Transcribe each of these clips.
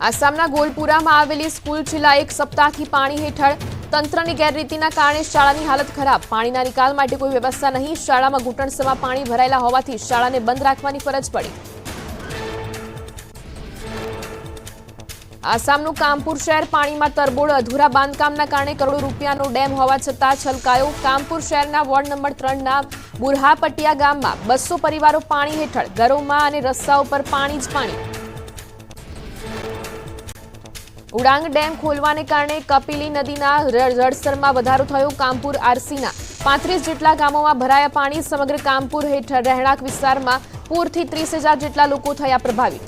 આસામના ગોલપુરામાં આવેલી સ્કૂલ છેલ્લા એક સપ્તાહથી પાણી હેઠળ તંત્રની ગેરરીતિના કારણે શાળાની હાલત ખરાબ। પાણીના નિકાલ માટે કોઈ વ્યવસ્થા નહીં। શાળામાં ઘૂંટણસમાં પાણી ભરાયેલા હોવાથી શાળાને બંધ રાખવાની ફરજ પડી। આસામનું કામપુર શહેર પાણીમાં તરબોળ। અધૂરા બાંધકામના કારણે કરોડો રૂપિયાનો ડેમ હોવા છતાં છલકાયો। કામપુર શહેરના વોર્ડ નંબર 3ના બુરહાપટિયા ગામમાં 200 પરિવારો પાણી હેઠળ। ઘરોમાં અને રસ્તાઓ પર પાણી જ પાણી। ઉડાંગ ડેમ ખોલવાને કારણે કપિલી નદીના જળસ્તરમાં વધારો થયો। કામપુર આરસીના 35 જેટલા ગામોમાં ભરાયા પાણી। સમગ્ર કામપુર હેઠળ રહેણાંક વિસ્તારમાં પૂરથી 30,000 જેટલા લોકો થયા પ્રભાવિત।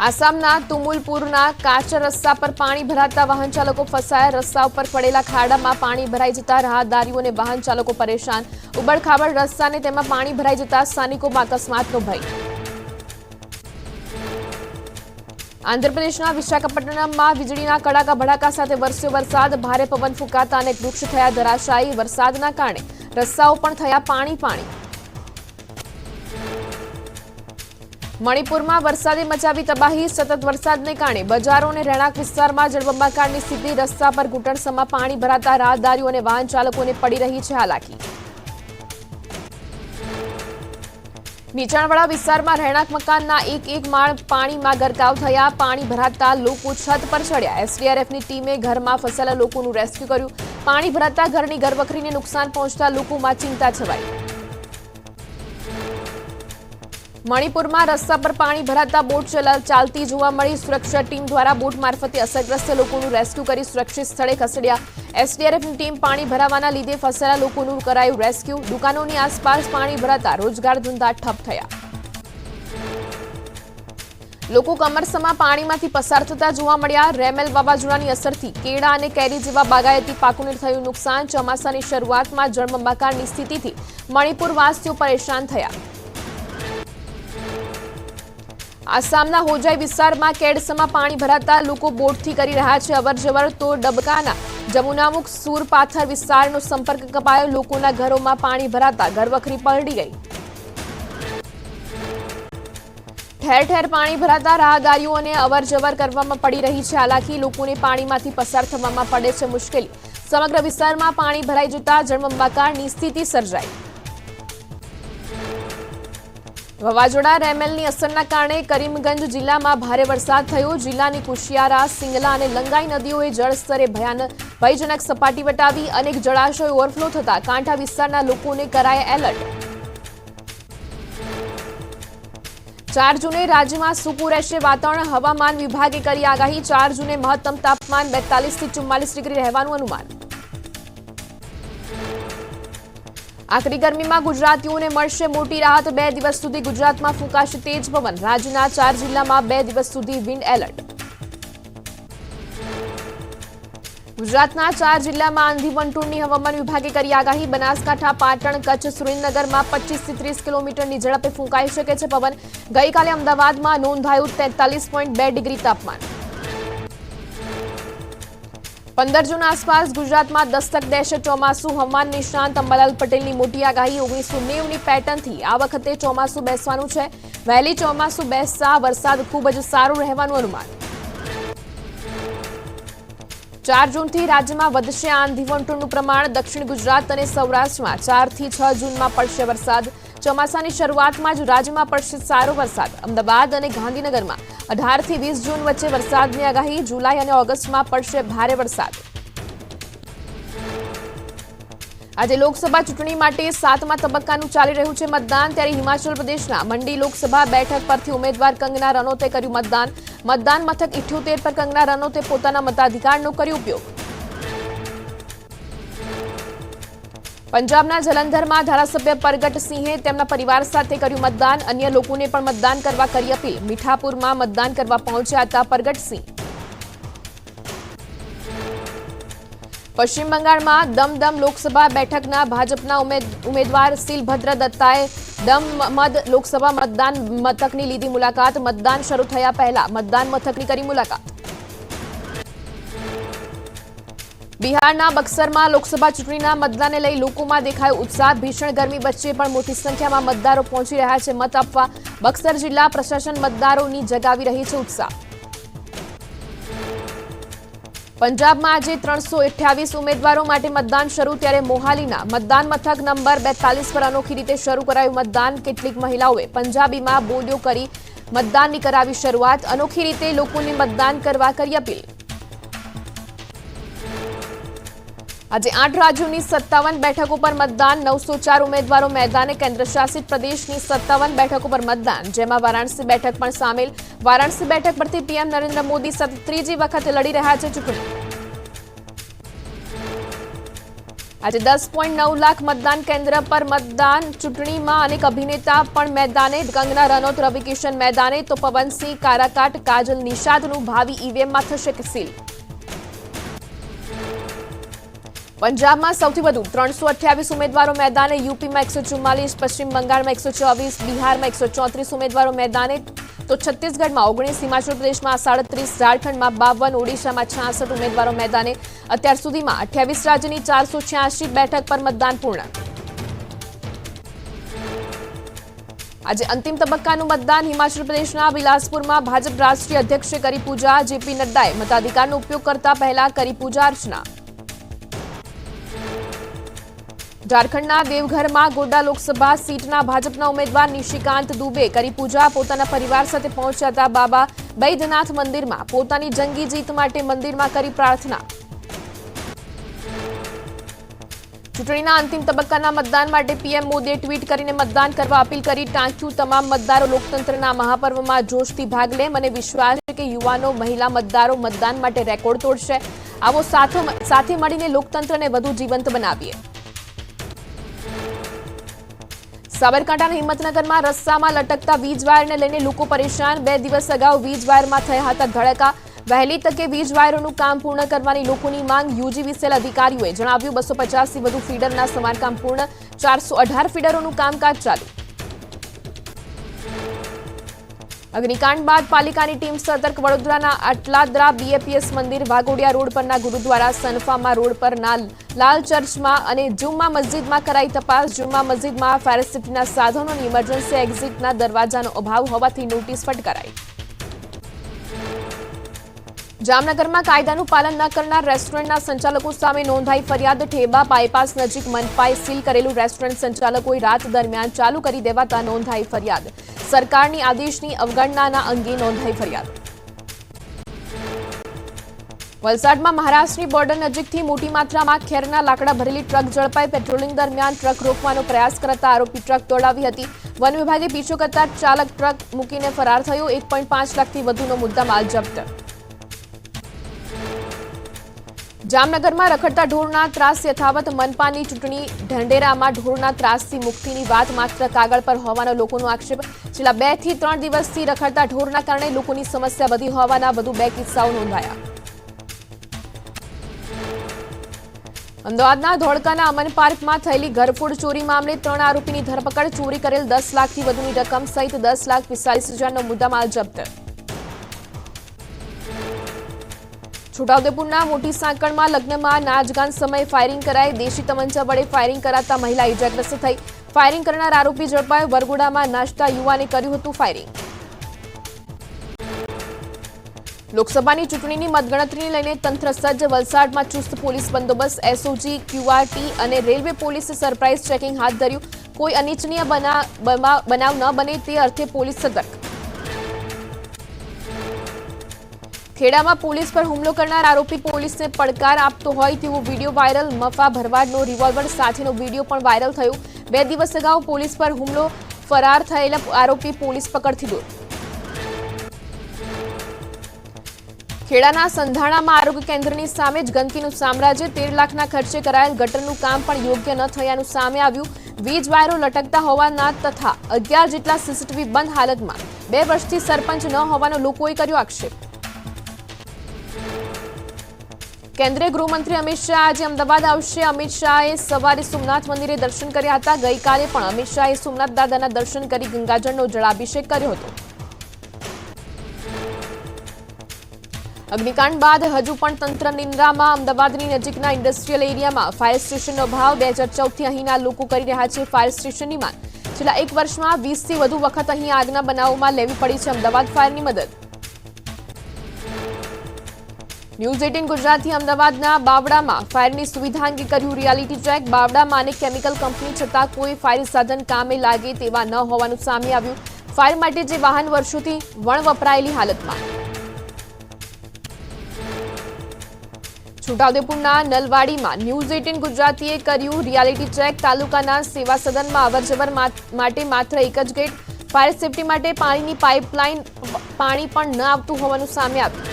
આસામના તુમુલપુરના કાચા રસ્તા પર પાણી ભરાતા વાહન ચાલકો ફસાયા। રસ્તા ઉપર પડેલા ખાડામાં પાણી ભરાઈ જતા રાહદારીઓ અને વાહન ચાલકો પરેશાન। ઉબડખાબડ રસ્તાને તેમાં પાણી ભરાઈ જતા સ્થાનિકોમાં અકસ્માતનો ભય। આંધ્રપ્રદેશના વિશાખાપટ્ટનમમાં વીજળીના કડાકા ભડાકા સાથે વરસ્યો વરસાદ। ભારે પવન ફૂંકાતા અનેક વૃક્ષ થયા ધરાશાયી। વરસાદના કારણે રસ્તાઓ પણ થયા પાણી પાણી। મણિપુરમાં વરસાદે મચાવી તબાહી। સતત વરસાદને કારણે બજારો અને રહેણાંક વિસ્તારમાં જળબંબાકારની સ્થિતિ। રસ્તા પર ઘૂંટણસમાં પાણી ભરાતા રાહદારીઓ અને વાહન ચાલકોને પડી રહી છે હાલાકી। નીચાણવાળા વિસ્તારમાં રહેણાંક મકાનના એક માળ પાણીમાં ગરકાવ થયા। પાણી ભરાતા લોકો છત પર ચડ્યા। એસડીઆરએફની ટીમે ઘરમાં ફસાયેલા લોકોનું રેસ્ક્યુ કર્યું। પાણી ભરાતા ઘરની ઘરવખરીને નુકસાન પહોંચતા લોકોમાં ચિંતા છવાઈ। મણિપુરમાં રસ્તા પર પાણી ભરાતા બોટ ચાલતી જોવા મળી। સુરક્ષા ટીમ દ્વારા બોટ મારફતે અસરગ્રસ્ત લોકોનું રેસ્ક્યુ કરી સુરક્ષિત સ્થળે ખસેડ્યા। એસડીઆરએફની ટીમ પાણી ભરાવાના લીધે ફસાયેલા લોકોનું કરાયું રેસ્ક્યુ। દુકાનોની આસપાસ પાણી ભરાતા રોજગાર ધંધા ઠપ થયા। લોકો કમરસમાં પાણીમાંથી પસાર થતા જોવા મળ્યા। રેમેલ વાવાઝોડાની અસરથી કેળા અને કેરી જેવા બાગાયતી પાકોને થયું નુકસાન। ચોમાસાની શરૂઆતમાં જળબંબાકારની સ્થિતિથી મણિપુરવાસીઓ પરેશાન થયા। આસામના હોજાઈ વિસ્તારમાં કેડસમાં પાણી ભરાતા લોકો બોટથી કરી રહ્યા છે અવરજવર। તો ડબકાના જમુનામુખ સુરપાથર વિસ્તારનો સંપર્ક કપાયો। લોકોના ઘરોમાં પાણી ભરાતા ઘરવખરી પલળી ગઈ। ઠેર ઠેર પાણી ભરાતા રાહદારીઓને અવરજવર કરવામાં પડી રહી છે હાલાકી। લોકોને પાણીમાંથી પસાર થવામાં પડે છે મુશ્કેલી। સમગ્ર વિસ્તારમાં પાણી ભરાઈ જતા જળબંબાકારની સ્થિતિ સર્જાઈ। વાવાઝોડા રેમેલની અસરના કારણે કરીમગંજ જિલ્લામાં ભારે વરસાદ થયો। જિલ્લાની કુશિયારા, સિંગલા અને લંગાઈ નદીઓએ જળસ્તરે ભયજનક સપાટી વટાવી। અનેક જળાશયો ઓવરફ્લો થતા કાંઠા વિસ્તારના લોકોને કરાયા એલર્ટ। 4 જૂને રાજ્યમાં સૂકું રહેશે વાતાવરણ। હવામાન વિભાગે કરી આગાહી। 4 જૂને મહત્તમ તાપમાન 42 થી 44 ડિગ્રી રહેવાનું અનુમાન। આકરી ગરમીમાં ગુજરાતીઓને મળશે મોટી રાહત। 2 દિવસ સુધી ગુજરાતમાં ફૂંકાશે તેજ પવન। રાજ્યના 4 જિલ્લામાં 2 દિવસ સુધી વિન્ડ એલર્ટ। ગુજરાતના 4 જિલ્લામાં આંધી વંટોળની હવામાન વિભાગે કરી આગાહી। બનાસકાંઠા, પાટણ, કચ્છ, સુરેન્દ્રનગરમાં 25 થી 30 કિલોમીટરની ઝડપે ફૂંકાઈ શકે છે પવન। ગઈકાલે અમદાવાદમાં નોંધાયું 43.2 ડિગ્રી તાપમાન। 15 જૂન આસપાસ ગુજરાતમાં દસ્તક દેશે ચોમાસું। હવામાન નિષ્ણાંત અંબાલાલ પટેલની મોટી આગાહી। 1990ની પેટર્નથી આ વખતે ચોમાસું બેસવાનું છે। વહેલી ચોમાસું બેસતા વરસાદ ખૂબ જ સારું રહેવાનું અનુમાન। 4 જૂનથી રાજ્યમાં વધશે આંધી વંટોળનું પ્રમાણ। દક્ષિણ ગુજરાત અને સૌરાષ્ટ્રમાં 4 થી 6 જૂનમાં પડશે વરસાદ। ચોમાસાની શરૂઆતમાં જ રાજ્યમાં પડશે સારો વરસાદ। અમદાવાદ અને ગાંધીનગરમાં 18 થી 20 જૂન વચ્ચે વરસાદની આગાહી। જુલાઈ અને ઓગસ્ટમાં પડશે ભારે વરસાદ। આજે લોકસભા ચૂંટણી માટે 7મા તબક્કાનું ચાલી રહ્યું છે મતદાન। ત્યારે હિમાચલ પ્રદેશના મંડી લોકસભા બેઠક પરથી ઉમેદવાર કંગના રનૌતે કર્યું મતદાન। મતદાન મથક 78 પર કંગના રનૌતે પોતાના મતાધિકારનો કર્યો ઉપયોગ। પંજાબના જલંધરમાં ધારાસભ્ય પરગટસિંહે તેમના પરિવાર સાથે કર્યું મતદાન। અન્ય લોકોને પણ મતદાન કરવા કરી અપીલ। મીઠાપુરમાં મતદાન કરવા પહોંચ્યા હતા પરગટસિંહ। પશ્ચિમ બંગાળમાં દમદમ લોકસભા બેઠકના ભાજપના ઉમેદવાર શીલભદ્ર દત્તાએ દમદ લોકસભા મતદાન મથકની લીધી મુલાકાત। મતદાન શરૂ થયા પહેલા મતદાન મથકની કરી મુલાકાત। બિહારના બક્સરમાં લોકસભા ચૂંટણીના મતદાનને લઈ લોકોમાં દેખાયો ઉત્સાહ. ભીષણ ગરમી વચ્ચે પણ મોટી સંખ્યામાં મતદારો પહોંચી રહ્યા છે મત આપવા. બક્સર જિલ્લા પ્રશાસન મતદારોની જગાવી રહી છે ઉત્સાહ. પંજાબમાં આજે 328 ઉમેદવારો માટે મતદાન શરૂ. ત્યારે મોહાલીના મતદાન મથક નંબર 42 પર અનોખી રીતે શરૂ કરાયું મતદાન. કેટલીક મહિલાઓએ પંજાબીમાં બોલીઓ કરી મતદાનની કરાવી શરૂઆત. અનોખી રીતે લોકોને મતદાન કરવા કરી અપીલ. આજે 8 રાજ્યોની 57 બેઠકો પર મતદાન. 904 ઉમેદવારો મેદાને. કેન્દ્ર શાસિત પ્રદેશની 57 બેઠકો પર મતદાન, જેમાં વારાણસી બેઠક પણ સામેલ. વારાણસી બેઠક પરથી પીએમ નરેન્દ્ર મોદી સતત ત્રીજી વખત લડી રહ્યા છે ચૂંટણી. આજે 10.9 લાખ મતદાન કેન્દ્ર પર મતદાન. ચૂંટણીમાં અનેક અભિનેતા પણ મેદાને. કંગના રનૌત, રવિ કિશન મેદાને, તો પવનસિંહ કારાકાટ, કાજલ નિષાદનું ભાવિ ઈવીએમમાં થશે સીલ. પંજાબમાં સૌથી વધુ 328 ઉમેદવારો મેદાને. યુપીમાં 144, પશ્ચિમ બંગાળમાં 124, બિહારમાં 134 ઉમેદવારો મેદાને, તો છત્તીસગઢમાં 19, હિમાચલ પ્રદેશમાં 37, ઝારખંડમાં 52, ઓડિશામાં 66 ઉમેદવારો મેદાને. અત્યાર સુધીમાં 28 રાજ્યની 486 બેઠક પર મતદાન પૂર્ણ. આજે અંતિમ તબક્કાનું મતદાન. હિમાચલ પ્રદેશના બિલાસપુરમાં ભાજપ રાષ્ટ્રીય અધ્યક્ષે કરી પૂજા. જેપી નડ્ડાએ મતાધિકારનો ઉપયોગ કરતા પહેલા કરી પૂજા અર્ચના. ઝારખંડના દેવઘરમાં ગોડા લોકસભા સીટના ભાજપના ઉમેદવાર નિશિકાંત દુબે કરી પૂજા. પોતાના પરિવાર સાથે પહોંચ્યા હતા બાબા બૈદ્યનાથ મંદિરમાં. પોતાની જંગી જીત માટે મંદિરમાં કરી પ્રાર્થના. ચૂંટણીના અંતિમ તબક્કાના મતદાન માટે પીએમ મોદીએ ટ્વીટ કરીને મતદાન કરવા અપીલ કરી. ટાંક્યું તમામ મતદારો લોકતંત્રના મહાપર્વમાં જોશથી ભાગ લે. મને વિશ્વાસ છે કે યુવાનો, મહિલા મતદારો મતદાન માટે રેકોર્ડ તોડશે. આવો સાથે મળીને લોકતંત્રને વધુ જીવંત બનાવીએ. સાબરકાંઠાના હિંમતનગરમાં રસ્તામાં લટકતા વીજ વાયરને લઈને લોકો પરેશાન. 2 દિવસ અગાઉ વીજ વાયરમાં થયા હતા ધડાકા. વહેલી તકે વીજ વાયરોનું કામ પૂર્ણ કરવાની લોકોની માંગ. યુજીવીસીએલ અધિકારીઓએ જણાવ્યું 250 થી વધુ ફીડરના સમારકામ પૂર્ણ. 418 ફીડરોનું કામકાજ ચાલુ. અગ્નિકાંડ બાદ પાલિકાની ટીમ સતર્ક. વડોદરાના અટલાદરા બીએપીએસ મંદિર, વાઘોડિયા રોડ પરના ગુરુદ્વારા, સનફામા રોડ પરના લાલ ચર્ચમાં અને જુમ્મા મસ્જિદમાં કરાઈ તપાસ. જુમ્મા મસ્જિદમાં ફાયર સેફ્ટીના સાધનોની ઇમરજન્સી એક્ઝિટના દરવાજાનો અભાવ હોવાથી નોટિસ ફટકારાઈ. જામનગરમાં કાયદાનું પાલન ન કરનાર રેસ્ટોરન્ટના સંચાલકો સામે નોંધાઈ ફરિયાદ. ઠેબા બાયપાસ નજીક મનપાએ સીલ કરેલું રેસ્ટોરન્ટ સંચાલકોએ રાત દરમિયાન ચાલુ કરી દેવાતા નોંધાઈ ફરિયાદ. સરકારની આદેશની અવગણનાના અંગે નોંધાઈ ફરિયાદ. વલસાડમાં મહારાષ્ટ્રની બોર્ડર નજીકથી મોટી માત્રામાં ખેરના લાકડા ભરેલી ટ્રક ઝડપાઈ. પેટ્રોલિંગ દરમિયાન ટ્રક રોકવાનો પ્રયાસ કરતા આરોપી ટ્રક દોડાવી હતી. વન વિભાગે પીછો કરતા ચાલક ટ્રક મૂકીને ફરાર થયો. 1.5 લાખથી વધુનો મુદ્દામાલ જપ્ત. જામનગરમાં રખડતા ઢોરના ત્રાસ યથાવત. મનપાની ચૂંટણી ઢંઢેરામાં ઢોરના ત્રાસથી મુક્તિની વાત માત્ર કાગળ પર હોવાનો લોકોનો આક્ષેપ. છેલ્લા 2 થી 3 દિવસથી રખડતા ઢોરના કારણે લોકોની સમસ્યા વધી હોવાના વધુ 2 કિસ્સાઓ નોંધાયા. અમદાવાદના ધોળકાના અમન પાર્કમાં થયેલી ઘરફોડ ચોરી મામલે 3 આરોપીની ધરપકડ. ચોરી કરેલ 10 લાખથી વધુની રકમ સહિત 10,45,000નો મુદ્દામાલ જપ્ત. છોટાઉદેપુરના મોટી સાંકળમાં લગ્નમાં નાચગાન સમયે ફાયરિંગ કરાઈ. દેશી તમંચા વડે ફાયરિંગ કરાતા મહિલા ઇજાગ્રસ્ત થઈ. ફાયરિંગ કરનાર આરોપી ઝડપાયો. વરઘોડામાં નાચતા યુવાને કર્યું હતું ફાયરિંગ. લોકસભાની ચૂંટણીની મતગણતરીને લઈને તંત્ર સજ્જ. વલસાડમાં ચુસ્ત પોલીસ બંદોબસ્ત. એસઓજી, ક્યુઆરટી અને રેલવે પોલીસે સરપ્રાઇઝ ચેકિંગ હાથ ધર્યું. કોઈ અનિચ્છનીય બનાવ ન બને તે અર્થે પોલીસ સતર્ક. ખેડામાં પોલીસ પર હુમલો કરનાર આરોપી પોલીસને પડકાર આપતો હોય તેવો વિડીયો વાયરલ. મફા ભરવાડનો રિવોલ્વર સાથેનો વિડીયો પણ વાયરલ થયો. 2 દિવસ અગાઉ પોલીસ પર હુમલો ફરાર થયેલા આરોપી પોલીસ પકડથી દૂર. ખેડાના સંધાણામાં આરોગ્ય કેન્દ્રની સામે જ ગંદકીનું સામ્રાજ્ય. 13 લાખના ખર્ચે કરાયેલ ગટરનું કામ પણ યોગ્ય ન થયાનું સામે આવ્યું. વીજ વાયરો લટકતા હોવાના તથા 11 જેટલા સીસીટીવી બંધ હાલતમાં. 2 વર્ષથી સરપંચ ન હોવાનો લોકોએ કર્યો આક્ષેપ. કેન્દ્રીય ગૃહમંત્રી અમિત શાહ આજે અમદાવાદ આવશે. અમિત શાહે સવારે સોમનાથ મંદિરે દર્શન કર્યા હતા. ગઈકાલે પણ અમિત શાહે સોમનાથ દાદાના દર્શન કરી ગંગાજળનો જળાભિષેક કર્યો હતો. અગ્નિકાંડ બાદ હજુ પણ તંત્ર નિંદ્રામાં. અમદાવાદની નજીકના ઇન્ડસ્ટ્રીયલ એરિયામાં ફાયર સ્ટેશનનો અભાવ. 2014થી અહીંના લોકો કરી રહ્યા છે ફાયર સ્ટેશનની માંગ. છેલ્લા 1 વર્ષમાં 20થી વધુ વખત અહીં આગના બનાવોમાં લેવી પડી છે અમદાવાદ ફાયરની મદદ. ન્યૂઝ 18 ગુજરાતથી અમદાવાદના બાવડામાં ફાયરની સુવિધા અંગે કર્યું રિયાલિટી ચેક. બાવડામાં અનેક કેમિકલ કંપની છતાં કોઈ ફાયર સાધન કામે લાગે તેવા ન હોવાનું સામે આવ્યું. ફાયર માટે જે વાહન વર્ષોથી વપરાયેલી હાલતમાં. છોટાઉદેપુરના નલવાડીમાં ન્યૂઝ 18 ગુજરાતીએ કર્યું રિયાલિટી ચેક. તાલુકાના સેવા સદનમાં અવરજવર માટે માત્ર એક જ ગેટ. ફાયર સેફટી માટે પાણીની પાઇપલાઇન પાણી પણ ન આવતું હોવાનું સામે આવ્યું.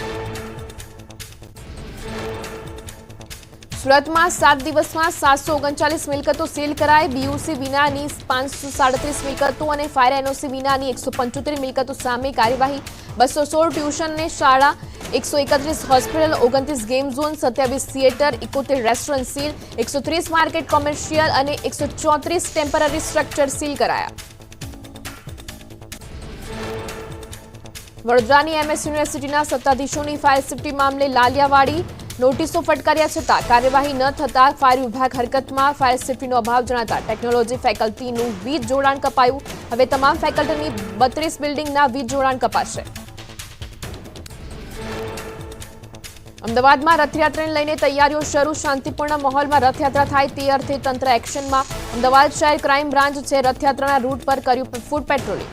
સુરતમાં 7 દિવસમાં 739 મિલકતો સીલ કરાઈ. બીયુસી વિનાની 537 મિલકતો અને ફાયર એનઓસી વિનાની 175 મિલકતો સામે કાર્યવાહી. 216 ટ્યુશન અને શાળા, 131 hospital, 29 game zone, 27 theatre, 71 restaurant seal, 130 market commercial અને 134 ટેમ્પરરી સ્ટ્રક્ચર સીલ કરાયા. વડોદરાની એમએસ યુનિવર્સિટીના સત્તાધીશોની ફાયર સેફટી મામલે લાલિયાવાડી. નોટિસો ફટકાર્યા છતાં કાર્યવાહી ન થતા ફાયર વિભાગ હરકતમાં. ફાયર સેફટીનો અભાવ જણાતા ટેકનોલોજી ફેકલ્ટીનું વીજ જોડાણ કપાયું. હવે તમામ ફેકલ્ટીની 32 બિલ્ડિંગના વીજ જોડાણ કપાશે. અમદાવાદમાં રથયાત્રાને લઈને તૈયારીઓ શરૂ. શાંતિપૂર્ણ માહોલમાં રથયાત્રા થાય તે અર્થે તંત્ર એક્શનમાં. અમદાવાદ શહેર ક્રાઇમ બ્રાન્ચ છે રથયાત્રાના રૂટ પર કર્યું ફૂડ પેટ્રોલિંગ.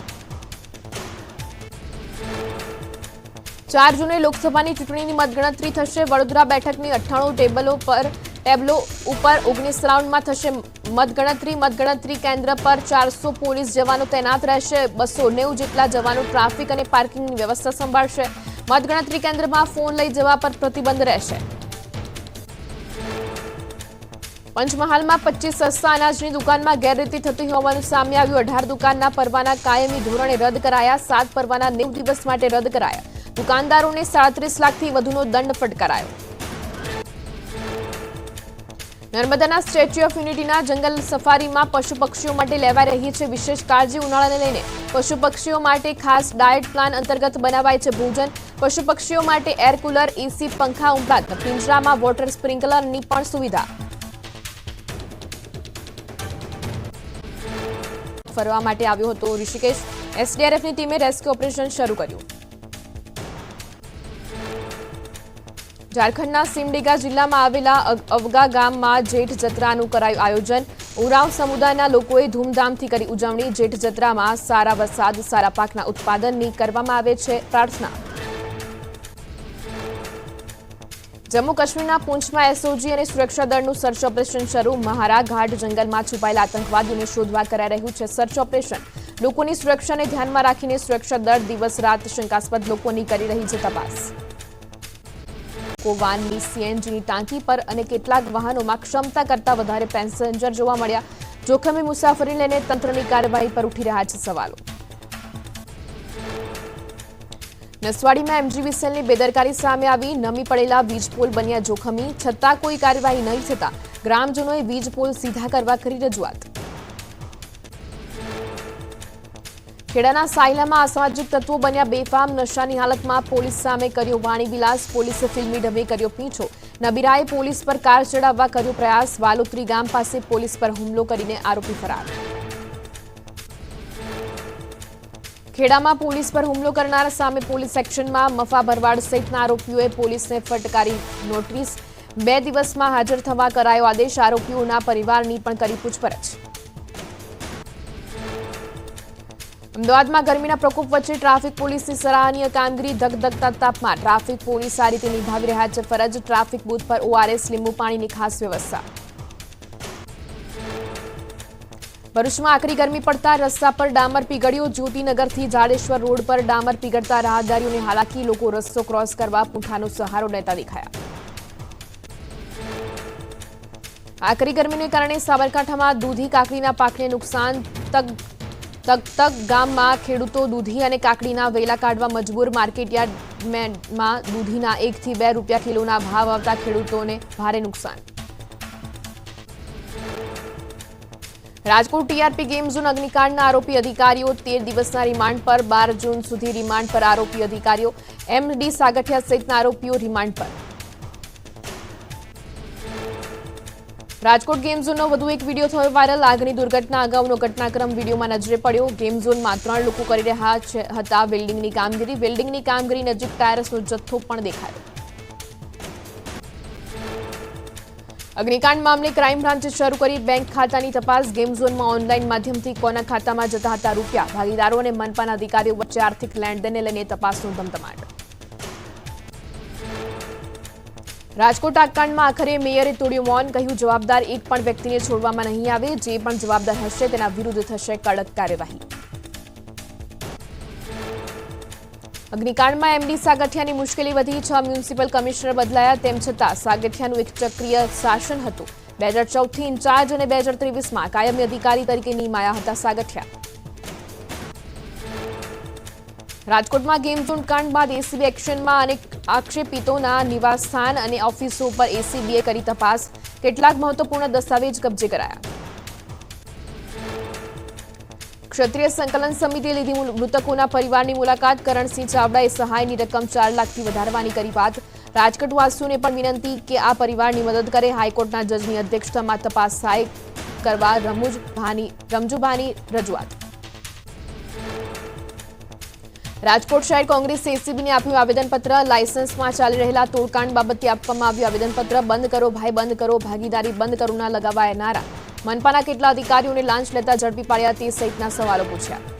4 જૂને લોકસભાની ચૂંટણીની મતગણતરી થશે. વડોદરા બેઠકની 98 ટેબલો ઉપર 19 રાઉન્ડમાં થશે મતગણતરી. મતગણતરી કેન્દ્ર પર 400 પોલીસ જવાનો તૈનાત રહેશે. 290 જેટલા જવાનો ટ્રાફિક અને પાર્કિંગની વ્યવસ્થા સંભાળશે. મતગણતરી કેન્દ્રમાં ફોન લઈ જવા પર પ્રતિબંધ રહેશે. પંચમહાલમાં 25 સસ્તા અનાજની દુકાનમાં ગેરરીતિ થતી હોવાનું સામે આવ્યું. 18 દુકાનના પરવાના કાયમી ધોરણે રદ કરાયા. 7 પરવાના 90 દિવસ માટે રદ કરાયા. દુકાનદારોને 37 લાખથી વધુનો દંડ ફટકારાયો. નર્મદાના સ્ટેચ્યુ ઓફ યુનિટીના જંગલ સફારીમાં પશુ પક્ષીઓ માટે લેવાઈ રહી છે વિશેષ કાળજી. ઉનાળાને લઈને પશુ પક્ષીઓ માટે ખાસ ડાયટ પ્લાન અંતર્ગત બનાવાય છે ભોજન. પશુ પક્ષીઓ માટે એર કુલર, એસી, પંખા ઉપરાંત પિંજરામાં વોટર સ્પ્રિંકલરની પણ સુવિધા. ફરવા માટે આવ્યો હતો ઋષિકેશ. એસડીઆરએફની ટીમે રેસ્ક્યુ ઓપરેશન શરૂ કર્યું. ઝારખંડના સિમડેગા જિલ્લામાં આવેલા અવગા ગામમાં જેઠ જત્રાનું કરાયું આયોજન. ઉરાંવ સમુદાયના લોકોએ ધૂમધામથી કરી ઉજવણી. જેઠ જત્રામાં સારા વરસાદ, સારા પાકના ઉત્પાદનની કરવામાં આવે છે પ્રાર્થના. જમ્મુ કાશ્મીરના પૂંછમાં એસઓજી અને સુરક્ષા દળનું સર્ચ ઓપરેશન શરૂ. મહારા ઘાટ જંગલમાં છુપાયેલા આતંકવાદીઓને શોધવા કરાઈ રહ્યું છે સર્ચ ઓપરેશન. લોકોની સુરક્ષાને ધ્યાનમાં રાખીને સુરક્ષા દળ દિવસ રાત શંકાસ્પદ લોકોની કરી રહી છે તપાસ. વાનની સીએનજીની ટાંકી પર અને કેટલાક વાહનોમાં ક્ષમતા કરતા વધારે પેસેન્જર જોવા મળ્યા. જોખમી મુસાફરી લઈને તંત્રની કાર્યવાહી પર ઉઠી રહ્યા છે સવાલો. નસવાડીમાં એમજીવીસીએલની બેદરકારી સામે આવી. નમી પડેલા વીજપોલ બન્યા જોખમી. છતાં કોઈ કાર્યવાહી નહીં થતા ગ્રામજનોએ વીજપોલ સીધા કરવા કરી રજૂઆત. ખેડાના સાયલામાં અસામાજિક તત્વો બન્યા બેફામ. નશાની હાલતમાં પોલીસ સામે કર્યો વાણીવિલાસ. પોલીસે ફિલ્મી ઢબે કર્યો પીછો. નબીરાએ પોલીસ પર કાર ચડાવવા કર્યો પ્રયાસ. વાલોત્રી ગામ પાસે પોલીસ પર હુમલો કરીને આરોપી ફરાર. ખેડામાં પોલીસ પર હુમલો કરનાર સામે પોલીસ એક્શનમાં. મફા ભરવાડ સહિતના આરોપીઓએ પોલીસને ફટકારી નોટિસ. 2 દિવસમાં હાજર થવા કરાયો આદેશ. આરોપીઓના પરિવારની પણ કરી પૂછપરછ. અમદાવાદમાં ગરમીના પ્રકોપ વચ્ચે ટ્રાફિક પોલીસની સરાહનીય કામગીરી. ધગધગતા તાપમાં ટ્રાફિક પોલીસ આ રીતે નિભાવી રહ્યા છે ફરજ. ટ્રાફિક બૂથ પર ઓઆરએસ, લીંબુ પાણીની ખાસ વ્યવસ્થા. ભરૂચમાં આકરી ગરમી પડતા રસ્તા પર ડામર પીગળ્યો. જ્યોતિનગરથી જાડેશ્વર રોડ પર ડામર પીગળતા રાહદારીઓને હાલાકી. લોકો રસ્તો ક્રોસ કરવા પૂંઠાનો સહારો લેતા દેખાયા. આકરી ગરમીને કારણે સાબરકાંઠામાં દૂધી કાકડીના પાકને નુકસાન. તગતગ ગામમાં ખેડૂતો દૂધી અને કાકડીના વેલા કાઢવા મજબૂર. માર્કેટયાર્ડમાં દૂધીના 1 થી 2 રૂપિયા કિલોના ભાવ આવતા ખેડૂતોને ભારે નુકસાન. રાજકોટ ટીઆરપી ગેમ ઝોન અગ્નિકાંડના આરોપી અધિકારીઓ 13 દિવસના રિમાન્ડ પર 12 જૂન સુધી રિમાન્ડ પર આરોપી અધિકારીઓ એમડી સાગઠિયા સહિતના આરોપીઓ રિમાન્ડ પર રાજકોટ ગેમ ઝોનનો વધુ એક વિડીયો થયો વાયરલ આગની દુર્ઘટના અગાઉનો ઘટનાક્રમ વિડીયોમાં નજરે પડ્યો ગેમ ઝોનમાં 3 લોકો કરી રહ્યા હતા વેલ્ડિંગની કામગીરી નજીક ટાયર્સનો જથ્થો પણ દેખાયો અગ્નિકાંડ મામલે ક્રાઇમ બ્રાન્ચે શરૂ કરી બેંક ખાતાની તપાસ ગેમ ઝોનમાં ઓનલાઈન માધ્યમથી કોના ખાતામાં જતા હતા રૂપિયા ભાગીદારો અને મનપાના અધિકારીઓ વચ્ચે આર્થિક લેણદેનને લઈને તપાસનો ધમધમાટ રાજકોટ આગકાંડમાં આખરે મેયરે તોડ્યું મૌન કહ્યું જવાબદાર એક પણ વ્યક્તિને છોડવામાં નહીં આવે જે પણ જવાબદાર હશે તેના વિરુદ્ધ થશે કડક કાર્યવાહી અગ્નિકાંડમાં એમડી સાગઠિયાની મુશ્કેલી વધી 6 મ્યુનિસિપલ કમિશનર બદલાયા તેમ છતાં સાગઠિયાનું એક ચક્રીય શાસન હતું 2014 થી ઇન્ચાર્જ અને 2023માં કાયમી અધિકારી તરીકે નિમાયા હતા સાગઠિયા રાજકોટમાં ગેમ ઝોન કાંડ બાદ એસીબી એક્શનમાં અનેક આક્ષેપિતોના નિવાસસ્થાન અને ઓફિસો પર એસીબીએ કરી તપાસ કેટલાક મહત્વપૂર્ણ દસ્તાવેજ કબજે કરાયા ક્ષત્રિય સંકલન સમિતિએ લીધી મૃતકોના પરિવારની મુલાકાત કરણસિંહ ચાવડાએ સહાયની રકમ 4 લાખથી વધારવાની કરી વાત રાજકોટવાસીઓને પણ વિનંતી કે આ પરિવારની મદદ કરે હાઈકોર્ટના જજની અધ્યક્ષતામાં તપાસ સહાય કરવા રમજુભાની રજૂઆત રાજકોટ શહેર કોંગ્રેસે એસીબીને આપ્યું આવેદનપત્ર લાયસન્સમાં ચાલી રહેલા તોડકાંડ બાબતે આપવામાં આવ્યું આવેદનપત્ર બંધ કરો ભાઈ બંધ કરો ભાગીદારી બંધ કરો ના લગાવાયા નારા મનપાના કેટલા અધિકારીઓને લાંચ લેતા ઝડપી પાડ્યા તે સહિતના સવાલો પૂછ્યા